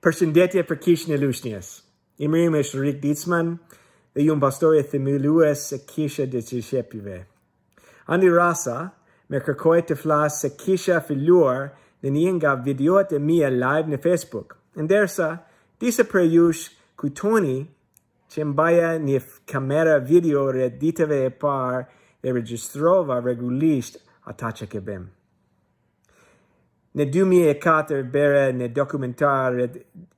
Përshëndetje për Kishën e Lushnjes. Emri është Rick Dietzman dhe ju pastor e themelues e Kisha dhe Dishepujve. Andi rasa me kërkoj të flas se Kisha filluar në një nga videoet e mia live në Facebook. Ndërsa disa prej jush kujtoni që mbaja një kamera video rreth ditëve e parë dhe regjistrova rregullisht ata që ke bëm. Në 2004 bëra në dokumentar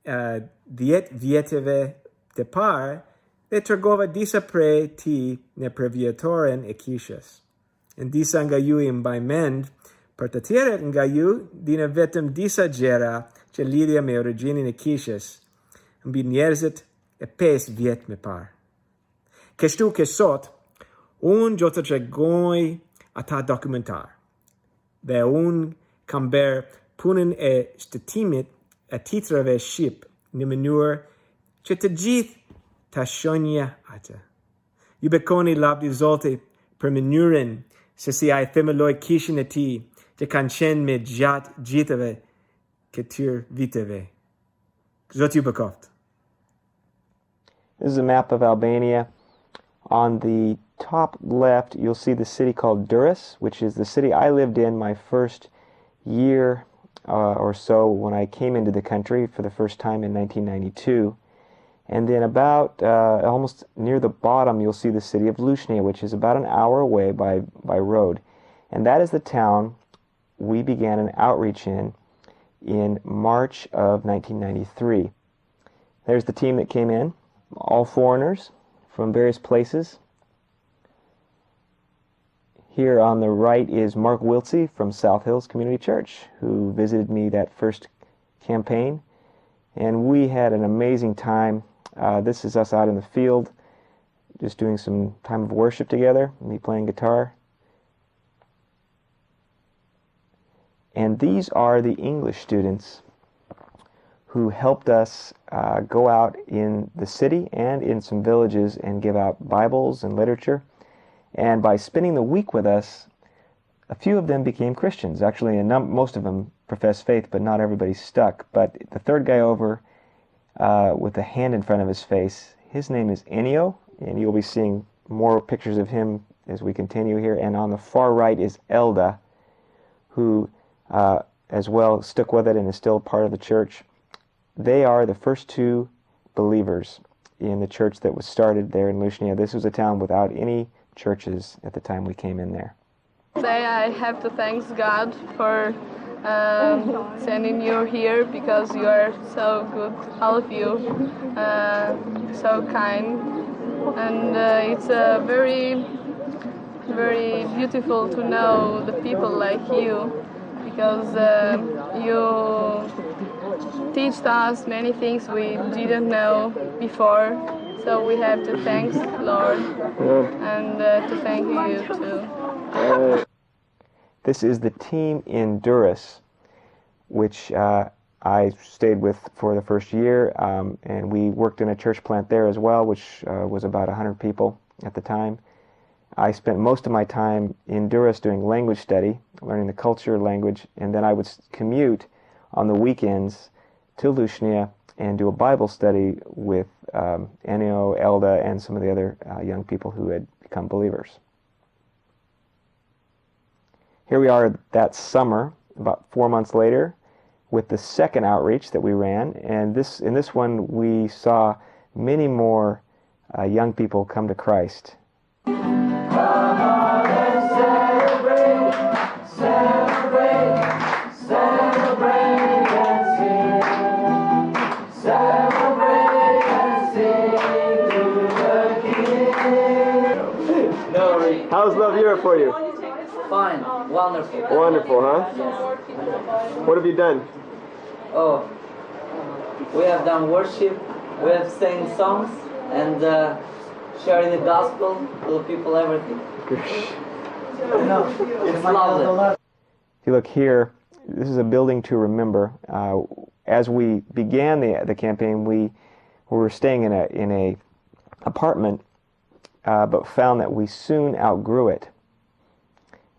10 vjetëve të parë dhe tregova disa prej ti në përvjetoren e Kishës. Në disa nga ju i mbaj mend, për të tjerët nga ju dina vetëm disa gjëra që lidhja me origjinin e Kishës mbi njerëzit e 5 vjet më parë. Kështu që sot, unë do të tregoj ata dokumentar dhe unë kam bërë punën e shtetimit e titrave shqip në mënyrë që të gjithë të shohnjë atë. Ju bekoni lavdi Zoti për mënyrën se si ai themeloi kishën e tij që kanë qenë me gjatë gjithëve këtyre viteve. Zoti ju bekoft. This is a map of Albania. On the top left, you'll see the city called Durrës, which is the city I lived in my first year or so when I came into the country for the first time in 1992. And then about almost near the bottom, you'll see the city of Lushnje, which is about an hour away by road. And that is the town we began an outreach in March of 1993. There's the team that came in, all foreigners from various places. Here on the right is Mark Wiltsey from South Hills Community Church, who visited me that first campaign. And we had an amazing time. This is us out in the field, just doing some time of worship together, me playing guitar. And these are the English students who helped us go out in the city and in some villages and give out Bibles and literature. And by spending the week with us, a few of them became Christians. Actually, most of them professed faith, but not everybody stuck. But the third guy over with a hand in front of his face, his name is Ennio, and you'll be seeing more pictures of him as we continue here. And on the far right is Elda, who as well stuck with it and is still part of the church. They are the first two believers in the church that was started there in Lushnje. This was a town without any churches at the time we came in there. Today I have to thank God for sending you here because you are so good, all of you, so kind, and it's very, very beautiful to know the people like you because you teach us many things we didn't know before. So we have to thank Lord and to thank you too. This is the team in Durrës, which I stayed with for the first year, and we worked in a church plant there as well, which was about 100 people at the time. I spent most of my time in Durrës doing language study, learning the culture, language, and then I would commute on the weekends to Lushnje and do a Bible study with Ennio, Elda, and some of the other young people who had become believers. Here we are that summer, about 4 months later, with the second outreach that we ran, and in this one we saw many more young people come to Christ. Come on and celebrate, celebrate, celebrate and sing. Celebrate and sing to the King. No, how's Love Europe for you? Fine, wonderful. Wonderful, huh? What have you done? Oh, we have done worship, we have sang songs, and sharing the gospel to the people, everything. It's lovely. If you look here, this is a building to remember. As we began the campaign, we were staying in a apartment, but found that we soon outgrew it.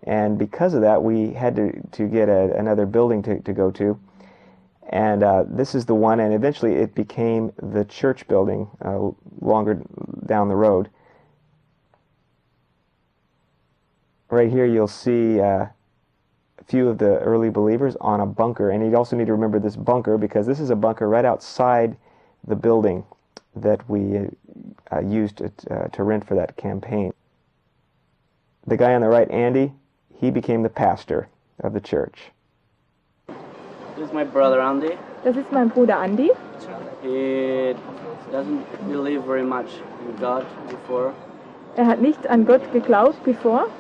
And because of that, we had to get another building to go to. And this is the one, and eventually it became the church building longer down the road. Right here you'll see a few of the early believers on a bunker, and you also need to remember this bunker because this is a bunker right outside the building that we used to rent for that campaign. The guy on the right, Andy, he became the pastor of the church. This is my brother Andy. Das ist mein Bruder Andi. He doesn't believe very much in God before. Hat nicht an Gott geglaubt bevor.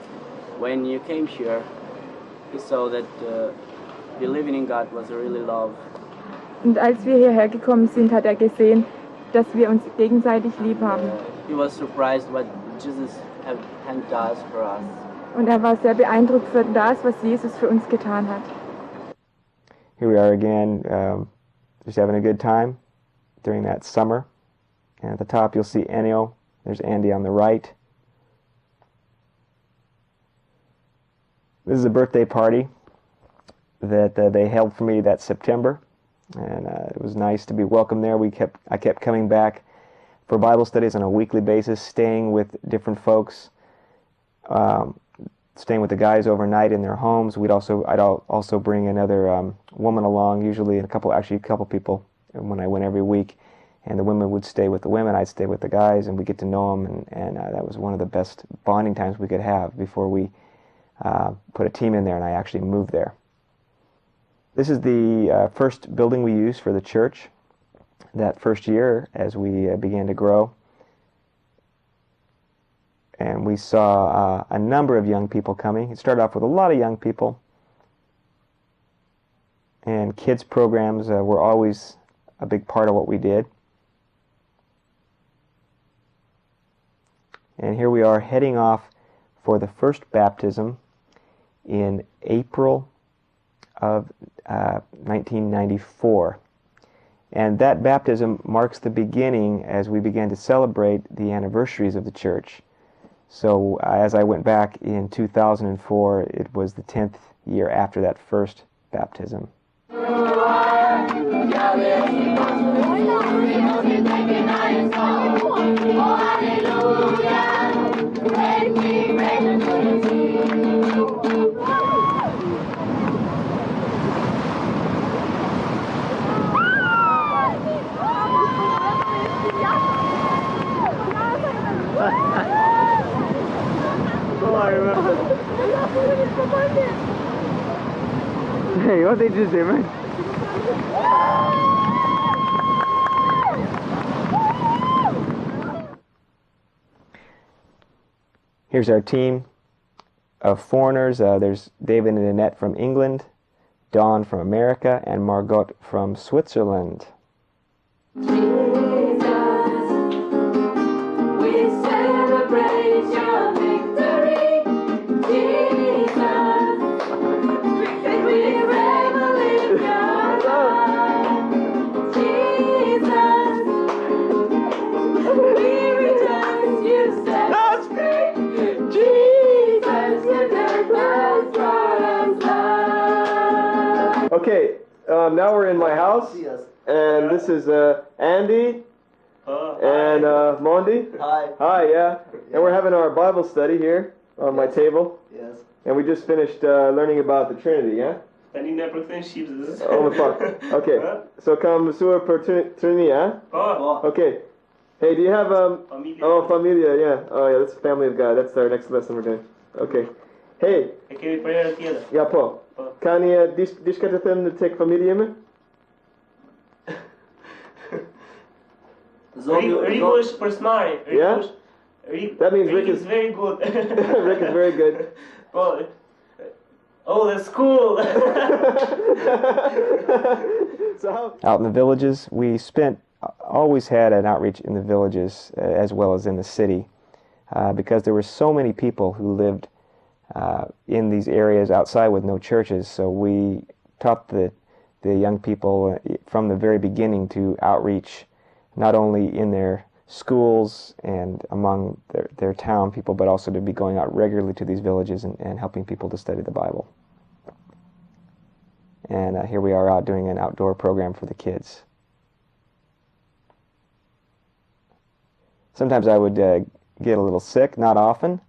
When you came here, he saw that believing in God was really love. Und als wir hierher gekommen sind, hat gesehen, dass wir uns gegenseitig lieb haben. He was surprised what Jesus had done for us. Und war sehr beeindruckt von das, was Jesus für uns getan hat. Here we are again, just having a good time during that summer. And at the top you'll see Ennio. There's Andy on the right. This is a birthday party that they held for me that September. And it was nice to be welcomed there. I kept coming back for Bible studies on a weekly basis, staying with different folks, staying with the guys overnight in their homes. I'd also bring another woman along, usually a couple people when I went every week, and the women would stay with the women, I'd stay with the guys, and we get to know them, and that was one of the best bonding times we could have before we put a team in there and I actually moved there. This is the first building we used for the church that first year as we began to grow. And we saw a number of young people coming. It started off with a lot of young people. And kids programs were always a big part of what we did. And here we are heading off for the first baptism in April of 1994. And that baptism marks the beginning as we began to celebrate the anniversaries of the church. So as I went back in 2004, it was the 10th year after that first baptism. Hey, what did you say, man? Here's our team of foreigners. There's David and Annette from England, Dawn from America, and Margot from Switzerland. Okay, now we're in my house, and this is Andy and Mondi. Hi. Hi, yeah. And we're having our Bible study here on my table. Yes. And we just finished learning about the Trinity, yeah? Oh, fuck. Okay, so come sur per Trinity, huh? Okay. Hey, do you have, oh, familia, yeah. Oh, yeah, that's family of God. That's our next lesson we're doing. Okay. Hey. Ja, på. Kan ni diskutera till familjen? Rick per smile. Yeah? That means Rick is very good. Rick is very good. Oh, that's cool. Out in the villages, we always had an outreach in the villages as well as in the city because there were so many people who lived in these areas outside with no churches. So we taught the young people from the very beginning to outreach not only in their schools and among their town people, but also to be going out regularly to these villages and helping people to study the Bible. And here we are out doing an outdoor program for the kids. Sometimes I would get a little sick, not often,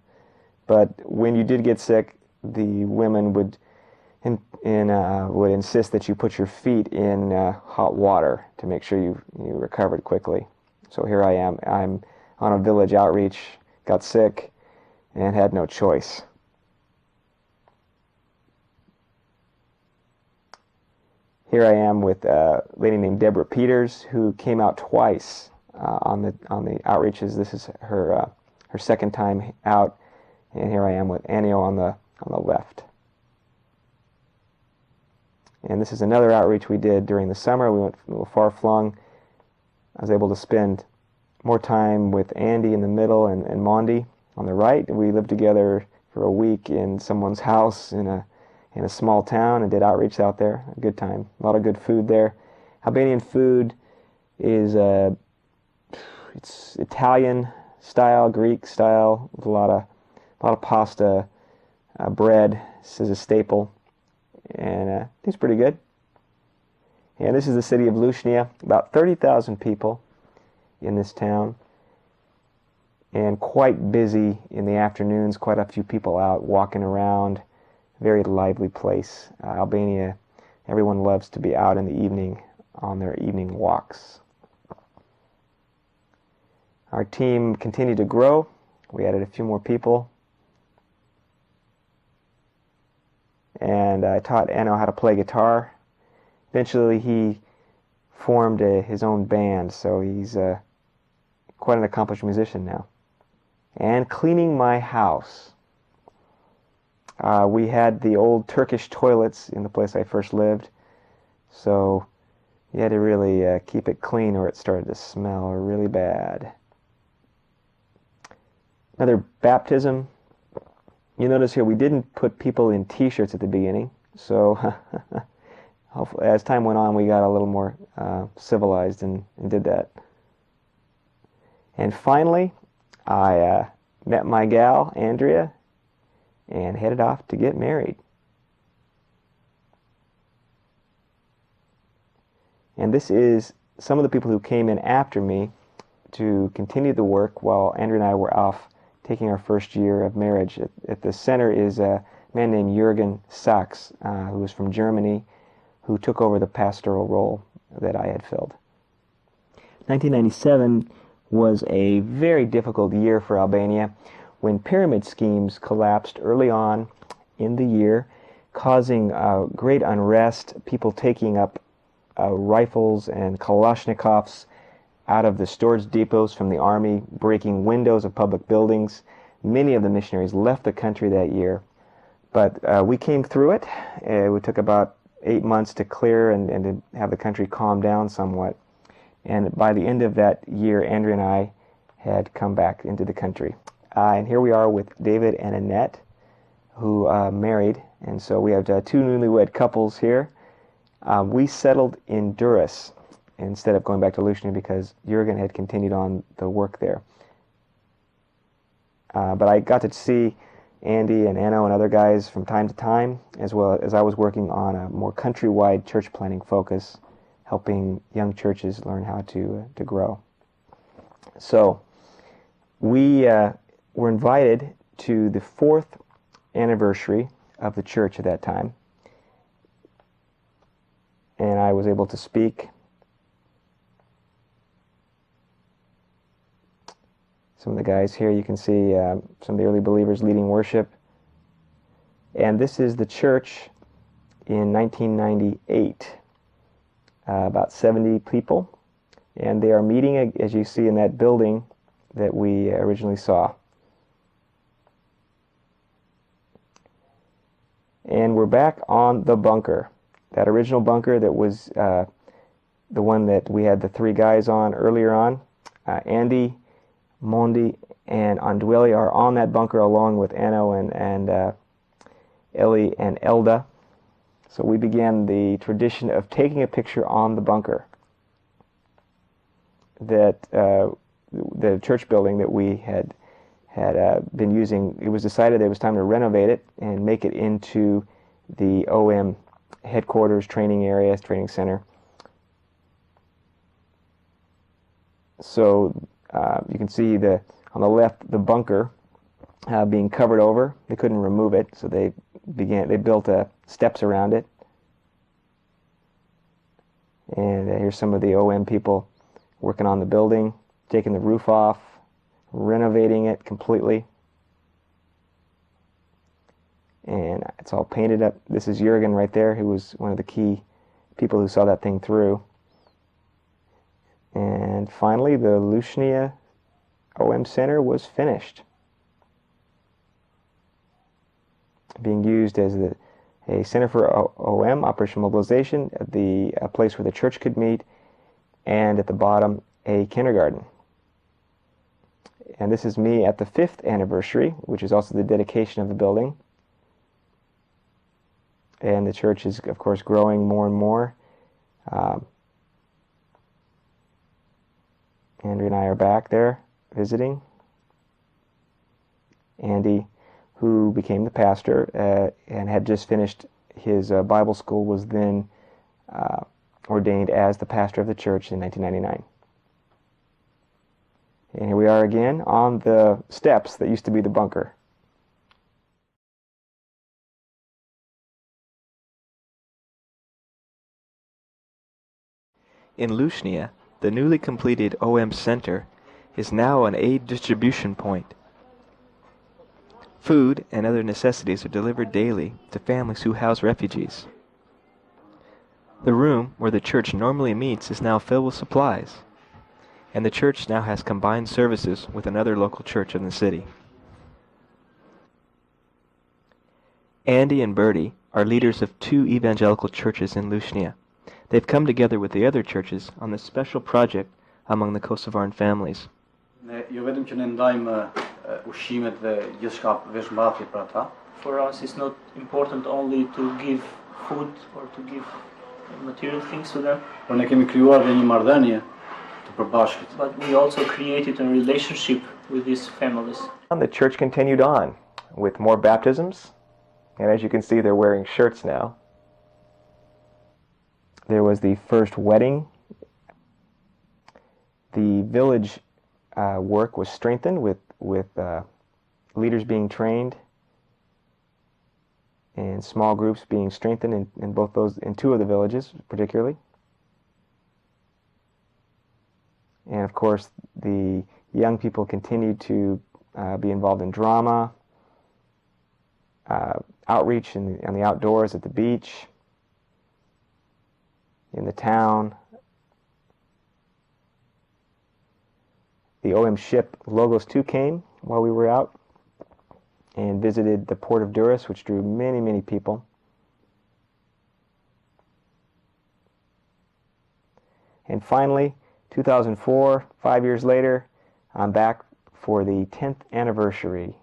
but when you did get sick, the women would insist that you put your feet in hot water to make sure you recovered quickly. So here I am. I'm on a village outreach, got sick, and had no choice. Here I am with a lady named Deborah Peters, who came out twice on the outreaches. This is her second time out, and here I am with Anio on the left. And this is another outreach we did during the summer. We went a little far flung. I was able to spend more time with Andy in the middle and Mondi on the right. We lived together for a week in someone's house in a small town and did outreach out there. A good time. A lot of good food there. Albanian food is it's Italian style, Greek style, with a lot of pasta, bread. This is a staple, and it's pretty good. And this is the city of Lushnje. About 30,000 people in this town, and quite busy in the afternoons. Quite a few people out walking around. Very lively place. Albania, everyone loves to be out in the evening on their evening walks. Our team continued to grow. We added a few more people. And I taught Anno how to play guitar. Eventually he formed his own band, so he's quite an accomplished musician now. And cleaning my house. We had the old Turkish toilets in the place I first lived, so you had to really keep it clean or it started to smell really bad. Another baptism. You notice here we didn't put people in t-shirts at the beginning, so hopefully, as time went on, we got a little more civilized and did that. And finally, I met my gal, Andrea, and headed off to get married. And this is some of the people who came in after me to continue the work while Andrea and I were off taking our first year of marriage. At the center is a man named Jürgen Sachs, who was from Germany, who took over the pastoral role that I had filled. 1997 was a very difficult year for Albania when pyramid schemes collapsed early on in the year, causing great unrest, people taking up rifles and Kalashnikovs out of the storage depots from the army, breaking windows of public buildings. Many of the missionaries left the country that year, but we came through it. It took about 8 months to clear and to have the country calm down somewhat. And by the end of that year, Andrea and I had come back into the country. And here we are with David and Annette, who married, and so we have two newlywed couples here. We settled in Durrës instead of going back to Lushnje because Jürgen had continued on the work there. But I got to see Andy and Anno and other guys from time to time, as well as I was working on a more countrywide church planting focus, helping young churches learn how to grow. So we were invited to the 4th anniversary of the church at that time, and I was able to speak. Some of the guys here, you can see some of the early believers leading worship. And this is the church in 1998, about 70 people, and they are meeting, as you see, in that building that we originally saw. And we're back on the bunker, that original bunker that was the one that we had the 3 guys on earlier on. Andy, Mondi, and Andweli are on that bunker along with Anno and Ellie and Elda. So we began the tradition of taking a picture on the bunker. That the church building that we had been using, it was decided it was time to renovate it and make it into the OM headquarters, training areas, training center. So you can see on the left the bunker being covered over. They couldn't remove it, so they built steps around it. And here's some of the OM people working on the building, taking the roof off, renovating it completely. And it's all painted up. This is Jürgen right there, who was one of the key people who saw that thing through. And finally, the Lushnje OM Center was finished, being used as a center for OM, Operational Mobilization, a place where the church could meet, and at the bottom, a kindergarten. And this is me at the 5th anniversary, which is also the dedication of the building. And the church is, of course, growing more and more. Andrew and I are back there visiting. Andy, who became the pastor and had just finished his Bible school, was then ordained as the pastor of the church in 1999. And here we are again on the steps that used to be the bunker. In Lushnje, the newly completed OM Center is now an aid distribution point. Food and other necessities are delivered daily to families who house refugees. The room where the church normally meets is now filled with supplies, and the church now has combined services with another local church in the city. Andy and Bertie are leaders of 2 evangelical churches in Lushnje. They've come together with the other churches on this special project among the Kosovaran families. For us, it's not important only to give food or to give material things to them. But we also created a relationship with these families. And the church continued on with more baptisms, and as you can see, they're wearing shirts now. There was the first wedding. The village work was strengthened with leaders being trained and small groups being strengthened in 2 of the villages particularly. And of course, the young people continued to be involved in drama, outreach in the outdoors, at the beach, in the town. The OM ship Logos 2 came while we were out and visited the port of Durrës, which drew many, many people. And finally, 2004, 5 years later, I'm back for the 10th anniversary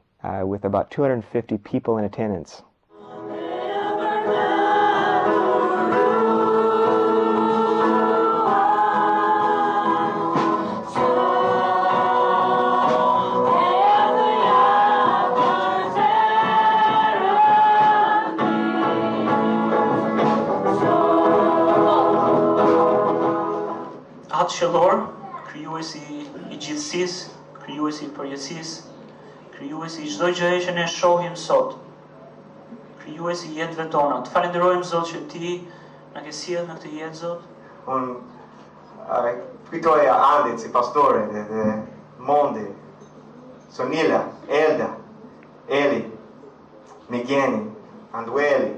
with about 250 people in attendance. Shalor, krijuesi I gjithësisë, krijuesi I përjetësisë, krijuesi I çdo gjëje që ne shohim sot, krijuesi I jetëve tona. Të falenderojmë Zot që Ti na ke sjellë në këtë jetë, Zot. Unë kujtoj Andit si pastore dhe Mondi, Sonila, Elda, Eli, Migeni, Andueli,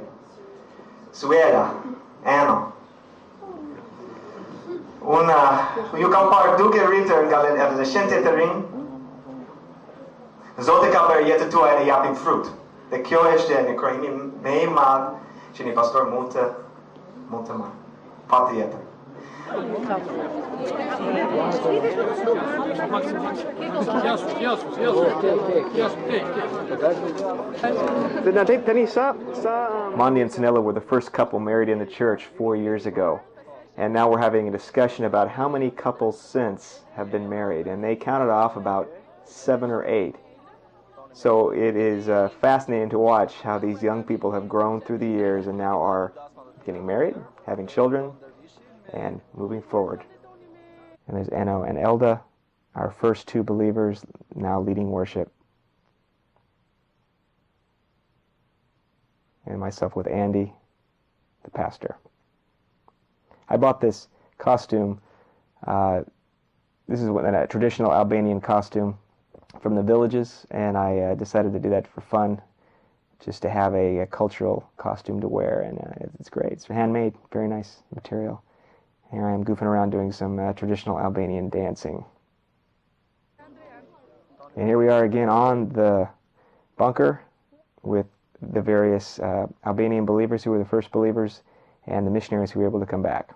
Suela, Eno. Ju kam parë duke rritër nga adoleshente të rinj, Zoti ka bërë jetën tuaj në japin frut. Dhe kjo është një krijim më I madh që një pastor mund të marrë. Patjetër. Mondi and Sanella were the first couple married in the church 4 years ago. And now we're having a discussion about how many couples since have been married. And they counted off about 7 or 8. So it is fascinating to watch how these young people have grown through the years and now are getting married, having children, and moving forward. And there's Eno and Elda, our first two believers, now leading worship. And myself with Andy, the pastor. I bought this costume. This is a traditional Albanian costume from the villages, and I decided to do that for fun, just to have a cultural costume to wear, and it's great. It's handmade, very nice material. Here I am goofing around doing some traditional Albanian dancing. And here we are again on the bunker with the various Albanian believers who were the first believers and the missionaries who were able to come back.